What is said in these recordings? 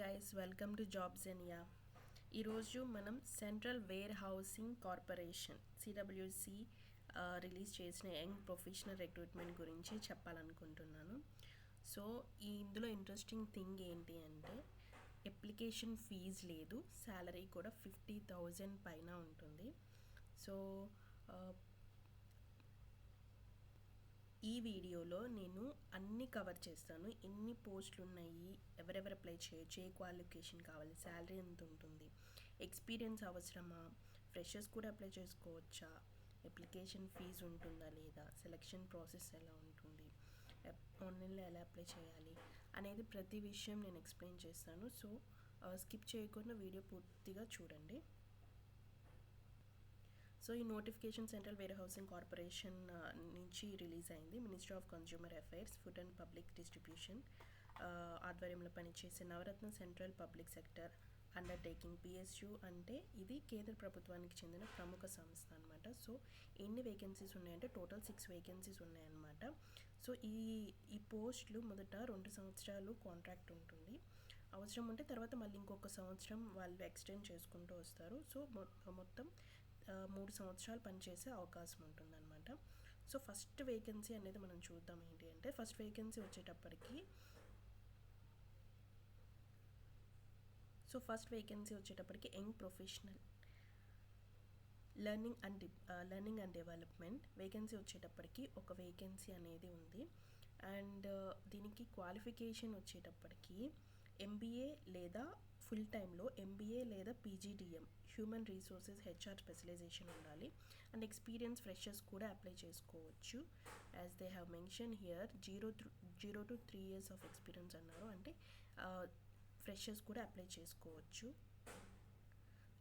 Guys, welcome to jobs ఇన్యా. ఈరోజు మనం central warehousing corporation CWC release చేసిన యంగ్ ప్రొఫెషనల్ రిక్రూట్మెంట్ గురించి చెప్పాలనుకుంటున్నాను. సో ఇందులో ఇంట్రెస్టింగ్ థింగ్ ఏంటి అంటే అప్లికేషన్ ఫీజ్ లేదు, శాలరీ కూడా 50,000 పైన ఉంటుంది. సో ఈ వీడియోలో నేను అన్నీ కవర్ చేస్తాను. ఎన్ని పోస్టులు ఉన్నాయి, ఎవరెవరు అప్లై చేయొచ్చు, ఏ క్వాలిఫికేషన్ కావాలి, శాలరీ ఎంత ఉంటుంది, ఎక్స్పీరియన్స్ అవసరమా, ఫ్రెషర్స్ కూడా అప్లై చేసుకోవచ్చా, అప్లికేషన్ ఫీజు ఉంటుందా లేదా, సెలక్షన్ ప్రాసెస్ ఎలా ఉంటుంది, ఆన్లైన్లో ఎలా అప్లై చేయాలి అనేది ప్రతి విషయం నేను ఎక్స్ప్లెయిన్ చేస్తాను. సో స్కిప్ చేయకుండా వీడియో పూర్తిగా చూడండి. సో ఈ notification central warehousing corporation నుంచి రిలీజ్ అయింది. Ministry of consumer affairs, food and public distribution ఆధ్వర్యంలో పనిచేసే Navratna central public sector undertaking PSU అంటే ఇది కేంద్ర ప్రభుత్వానికి చెందిన ప్రముఖ సంస్థ అనమాట. సో ఎన్ని వేకెన్సీస్ ఉన్నాయంటే టోటల్ 6 వేకెన్సీస్ ఉన్నాయన్నమాట. సో ఈ పోస్టులు మొదట 2 సంవత్సరాలు కాంట్రాక్ట్ ఉంటుంది. అవసరం ఉంటే తర్వాత మళ్ళీ ఇంకొక సంవత్సరం వాళ్ళు ఎక్స్టెండ్ చేసుకుంటూ వస్తారు. సో మొత్తం 3 సంవత్సరాలు పనిచేసే అవకాశం ఉంటుందన్నమాట. సో ఫస్ట్ వేకెన్సీ అనేది మనం చూద్దాం. ఏంటి అంటే ఫస్ట్ వేకెన్సీ వచ్చేటప్పటికి young professional learning and development vacancy వచ్చేటప్పటికి ఒక వేకెన్సీ అనేది ఉంది. అండ్ దీనికి క్వాలిఫికేషన్ వచ్చేటప్పటికి ఎంబీఏ లేదా ఫుల్ టైంలో ఎంబీఏ లేదా PGDM human resources HR specialisation ఉండాలి. అండ్ ఎక్స్పీరియన్స్ ఫ్రెషర్స్ కూడా అప్లై చేసుకోవచ్చు. As they have mention here 0 to 3 years of experience అన్నారు. అంటే ఫ్రెషర్స్ కూడా అప్లై చేసుకోవచ్చు.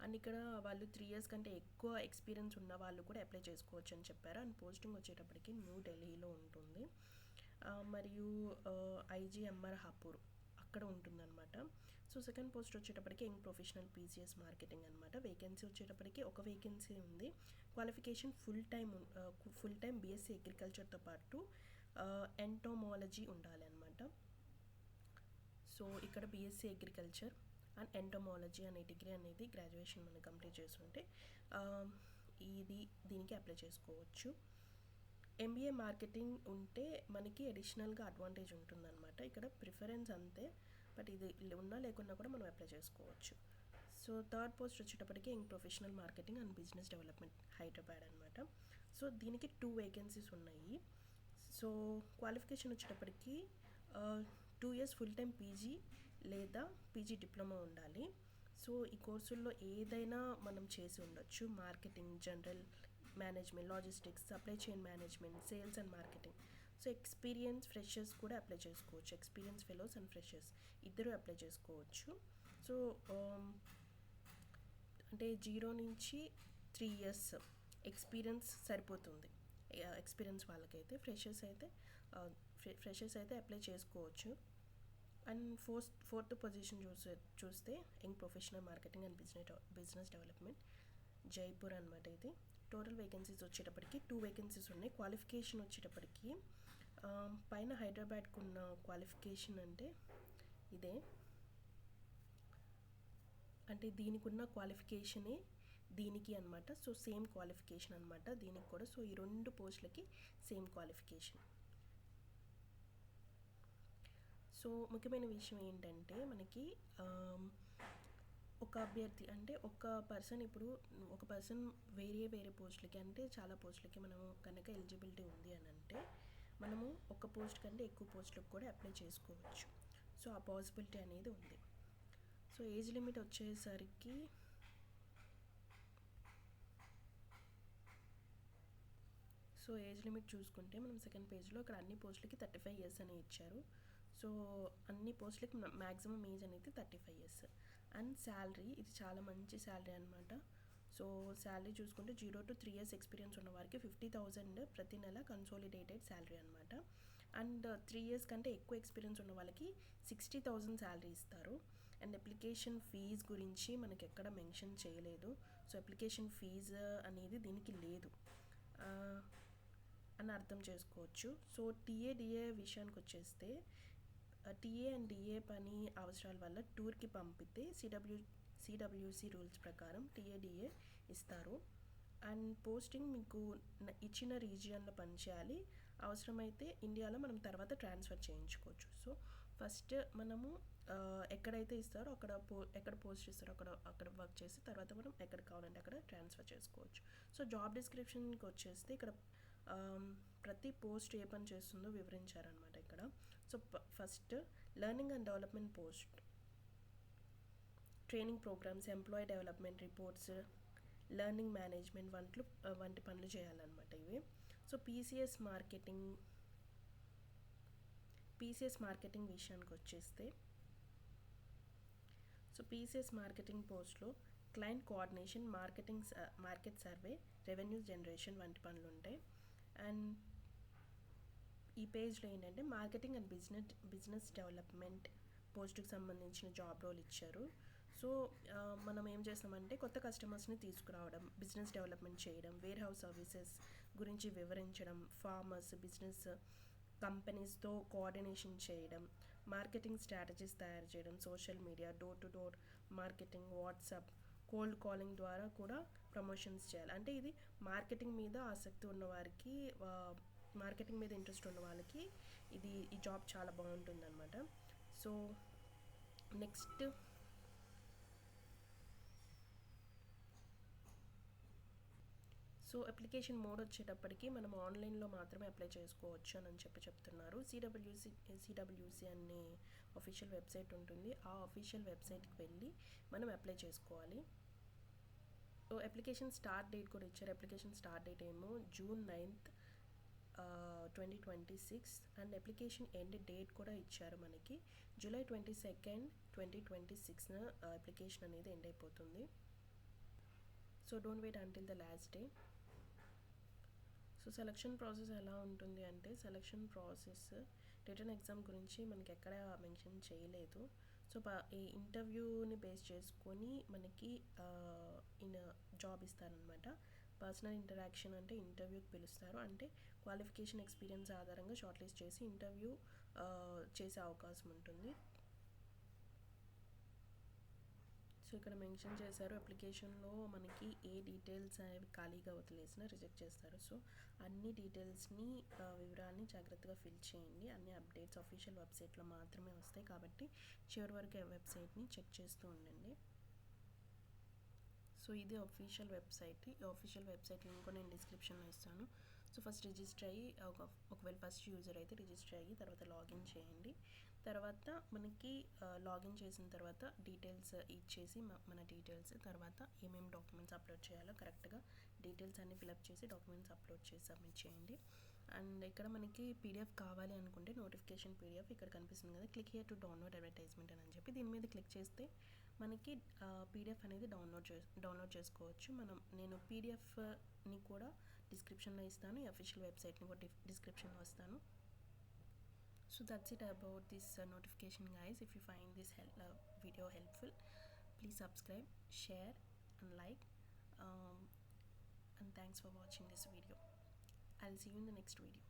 అండ్ ఇక్కడ వాళ్ళు 3 years కంటే ఎక్కువ ఎక్స్పీరియన్స్ ఉన్న వాళ్ళు కూడా అప్లై చేసుకోవచ్చు అని చెప్పారు. అండ్ పోస్టింగ్ వచ్చేటప్పటికి న్యూ ఢిల్లీలో ఉంటుంది. మరియు ఐజీఎంఆర్ హాపూర్ అక్కడ ఉంటుందన్నమాట. సో సెకండ్ పోస్ట్ వచ్చేటప్పటికి యంగ్ ప్రొఫెషనల్ పీసీఎస్ మార్కెటింగ్ అనమాట. వేకెన్సీ వచ్చేటప్పటికి ఒక వేకెన్సీ ఉంది. క్వాలిఫికేషన్ ఫుల్ టైం బీఎస్సీ అగ్రికల్చర్తో పాటు ఎంటోమాలజీ ఉండాలి అనమాట. సో ఇక్కడ బీఎస్సీ అగ్రికల్చర్ అండ్ ఎంటోమాలజీ అనే డిగ్రీ అనేది గ్రాడ్యుయేషన్ మనం కంప్లీట్ చేసుకుంటే దీనికి అప్లై చేసుకోవచ్చు. ఎంబీఏ మార్కెటింగ్ ఉంటే మనకి అడిషనల్గా అడ్వాంటేజ్ ఉంటుందన్నమాట. ఇక్కడ ప్రిఫరెన్స్ అంతే, బట్ ఇది ఉన్నా లేకున్నా కూడా మనం అప్లై చేసుకోవచ్చు. సో థర్డ్ పోస్ట్ వచ్చేటప్పటికి young professional marketing and business development Hyderabad అనమాట. సో దీనికి 2 వేకెన్సీస్ ఉన్నాయి. సో క్వాలిఫికేషన్ వచ్చేటప్పటికి 2 years ఫుల్ టైం పీజీ లేదా పీజీ డిప్లొమా ఉండాలి. సో ఈ కోర్సుల్లో ఏదైనా మనం చేసి ఉండొచ్చు. Marketing, general management, logistics, supply chain management, sales and marketing. So experience freshers కూడా అప్లై చేసుకోవచ్చు. ఎక్స్పీరియన్స్ ఫెలోస్ అండ్ ఫ్రెషర్స్ ఇద్దరు అప్లై చేసుకోవచ్చు. సో అంటే 0 నుంచి 3 years ఎక్స్పీరియన్స్ సరిపోతుంది ఎక్స్పీరియన్స్ వాళ్ళకైతే. ఫ్రెషర్స్ అయితే అప్లై చేసుకోవచ్చు. అండ్ ఫోర్త్ పొజిషన్ చూస్తే young professional marketing and business development Jaipur అనమాట. ఇది టోటల్ వేకెన్సీస్ వచ్చేటప్పటికి 2 వేకెన్సీస్ ఉన్నాయి. క్వాలిఫికేషన్ వచ్చేటప్పటికి పైన హైదరాబాద్కు ఉన్న క్వాలిఫికేషన్ అంటే ఇదే, అంటే దీనికి ఉన్న క్వాలిఫికేషనే దీనికి అనమాట. సో సేమ్ క్వాలిఫికేషన్ అనమాట దీనికి కూడా. సో ఈ 2 పోస్టులకి సేమ్ క్వాలిఫికేషన్. సో ముఖ్యమైన విషయం ఏంటంటే మనకి ఒక అభ్యర్థి అంటే ఒక పర్సన్ వేరే పోస్టులకి అంటే చాలా పోస్టులకి మనము కనుక ఎలిజిబిలిటీ ఉంది అని అంటే మనము ఒక పోస్ట్ కంటే ఎక్కువ పోస్టులకు కూడా అప్లై చేసుకోవచ్చు. సో ఆ పాసిబిలిటీ అనేది ఉంది. సో ఏజ్ లిమిట్ వచ్చేసరికి చూసుకుంటే మనం సెకండ్ పేజ్లో ఇక్కడ అన్ని పోస్టులకి 35 years అని ఇచ్చారు. సో అన్ని పోస్టులకి మ్యాక్సిమం ఏజ్ అనేది 35 years. అండ్ శాలరీ, ఇది చాలా మంచి శాలరీ అనమాట. సో శాలరీ చూసుకుంటే 0 to 3 years ఎక్స్పీరియన్స్ ఉన్న వారికి 50,000 ప్రతి నెల కన్సాలిడేటెడ్ శాలరీ అనమాట. అండ్ 3 years కంటే ఎక్కువ ఎక్స్పీరియన్స్ ఉన్న వాళ్ళకి 60,000 శాలరీ ఇస్తారు. అండ్ అప్లికేషన్ ఫీజ్ గురించి మనకి ఎక్కడ మెన్షన్ చేయలేదు. సో అప్లికేషన్ ఫీజు అనేది దీనికి లేదు అని అర్థం చేసుకోవచ్చు. సో టీఏడిఏ విషయానికి వచ్చేస్తే టీఏ అండ్ డిఏ పని అవసరాల వల్ల టూర్కి పంపితే సిడబ్ల్యూసి రూల్స్ ప్రకారం టీఏడిఏ ఇస్తారు. అండ్ పోస్టింగ్ మీకు ఇచ్చిన రీజియన్లో పనిచేయాలి. అవసరమైతే ఇండియాలో మనం తర్వాత ట్రాన్స్ఫర్ చేయించుకోవచ్చు. సో ఫస్ట్ మనము ఎక్కడైతే ఇస్తారో ఎక్కడ పోస్ట్ ఇస్తారో అక్కడ వర్క్ చేసి తర్వాత మనం ఎక్కడ కావాలంటే అక్కడ ట్రాన్స్ఫర్ చేసుకోవచ్చు. సో జాబ్ డిస్క్రిప్షన్కి వచ్చేస్తే ఇక్కడ ప్రతి పోస్ట్ ఏ పని చేస్తుందో వివరించారనమాట ఇక్కడ. So first learning and development post, training programmes, employee development reports, learning management వంటి పనులు చేయాలన్నమాట ఇవి. సో పీసీఎస్ మార్కెటింగ్ విషయానికి వచ్చేస్తే, సో పీసీఎస్ మార్కెటింగ్ పోస్ట్లో client coordination, market survey, revenue generation వంటి పనులు ఉంటాయి. అండ్ ఈ పేజ్లో ఏంటంటే మార్కెటింగ్ అండ్ బిజినెస్ డెవలప్మెంట్ పోస్ట్కి సంబంధించిన జాబ్ రోల్ ఇచ్చారు. సో మనం ఏం చేస్తామంటే కొత్త కస్టమర్స్ని తీసుకురావడం, బిజినెస్ డెవలప్మెంట్ చేయడం, వేర్ హౌస్ సర్వీసెస్ గురించి వివరించడం, ఫార్మర్స్, బిజినెస్ కంపెనీస్తో కోఆర్డినేషన్ చేయడం, మార్కెటింగ్ స్ట్రాటజీస్ తయారు చేయడం, social media, door to door marketing, WhatsApp, cold calling ద్వారా కూడా ప్రమోషన్స్ చేయాలి. అంటే ఇది మార్కెటింగ్ మీద ఆసక్తి ఉన్న వారికి, మార్కెటింగ్ మీద ఇంట్రెస్ట్ ఉన్న వాళ్ళకి ఈ జాబ్ చాలా బాగుంటుంది అనమాట. సో నెక్స్ట్ అప్లికేషన్ మోడ్ వచ్చేటప్పటికి మనం ఆన్లైన్లో మాత్రమే అప్లై చేసుకోవచ్చు అని చెప్తున్నారు. సిడబ్ల్యూసి అనే అఫీషియల్ వెబ్సైట్ ఉంటుంది. ఆ అఫీషియల్ వెబ్సైట్కి వెళ్ళి మనం అప్లై చేసుకోవాలి. సో అప్లికేషన్ స్టార్ట్ డేట్ కూడా ఇచ్చారు. అప్లికేషన్ స్టార్ట్ డేట్ ఏమో June 9th, 2026 and application end date కూడా ఇచ్చారు మనకి. July 22nd, 2026 అప్లికేషన్ అనేది ఎండ్ అయిపోతుంది. So don't wait until the last day. So selection process ఎలా ఉంటుంది అంటే, సెలక్షన్ ప్రాసెస్ రిటర్న్ ఎగ్జామ్ గురించి మనకి ఎక్కడ మెన్షన్ చేయలేదు. సో ఈ ఇంటర్వ్యూని బేస్ చేసుకొని మనకి జాబ్ ఇస్తారనమాట. పర్సనల్ ఇంటరాక్షన్ అంటే ఇంటర్వ్యూకి పిలుస్తారు, అంటే క్వాలిఫికేషన్ ఎక్స్పీరియన్స్ ఆధారంగా షార్ట్ లిస్ట్ చేసి ఇంటర్వ్యూ చేసే అవకాశం ఉంటుంది. సో ఇక్కడ మెన్షన్ చేశారు, అప్లికేషన్లో మనకి ఏ డీటెయిల్స్ అనేవి ఖాళీగా వదిలేసినా రిజెక్ట్ చేస్తారు. సో అన్ని డీటెయిల్స్ని వివరాలని జాగ్రత్తగా ఫిల్ చేయండి. అన్ని అప్డేట్స్ అఫీషియల్ వెబ్సైట్లో మాత్రమే వస్తాయి కాబట్టి చివరి వరకు వెబ్సైట్ని చెక్ చేస్తూ ఉండండి. సో ఇది అఫీషియల్ వెబ్సైట్. ఈ అఫీషియల్ వెబ్సైట్ లింక్ నేను డిస్క్రిప్షన్లో ఇస్తాను. సో ఫస్ట్ రిజిస్టర్ అయ్యి, ఒకవేళ ఫస్ట్ యూజర్ అయితే రిజిస్టర్ అయ్యి తర్వాత లాగిన్ చేయండి. తర్వాత మనకి లాగిన్ చేసిన తర్వాత డీటెయిల్స్ ఇచ్చేసి మన డీటెయిల్స్, తర్వాత ఏమేమి డాక్యుమెంట్స్ అప్లోడ్ చేయాలో కరెక్ట్గా డీటెయిల్స్ అన్ని ఫిలప్ చేసి డాక్యుమెంట్స్ అప్లోడ్ చేసి సబ్మిట్ చేయండి. అండ్ ఇక్కడ మనకి పీడిఎఫ్ కావాలి అనుకుంటే నోటిఫికేషన్ పీడిఎఫ్ ఇక్కడ కనిపిస్తుంది కదా, click here to download advertisement అని చెప్పి దీని మీద క్లిక్ చేస్తే మనకి పీడిఎఫ్ అనేది డౌన్లోడ్ చేసుకోవచ్చు. నేను పీడిఎఫ్ని కూడా డిస్క్రిప్షన్లో ఇస్తాను, ఈ అఫీషియల్ వెబ్సైట్ని కూడా డిస్క్రిప్షన్లో ఇస్తాను. So that's it about this notification guys. If you find this video helpful, please subscribe, share and like, and thanks for watching this video. I'll see you in the next video.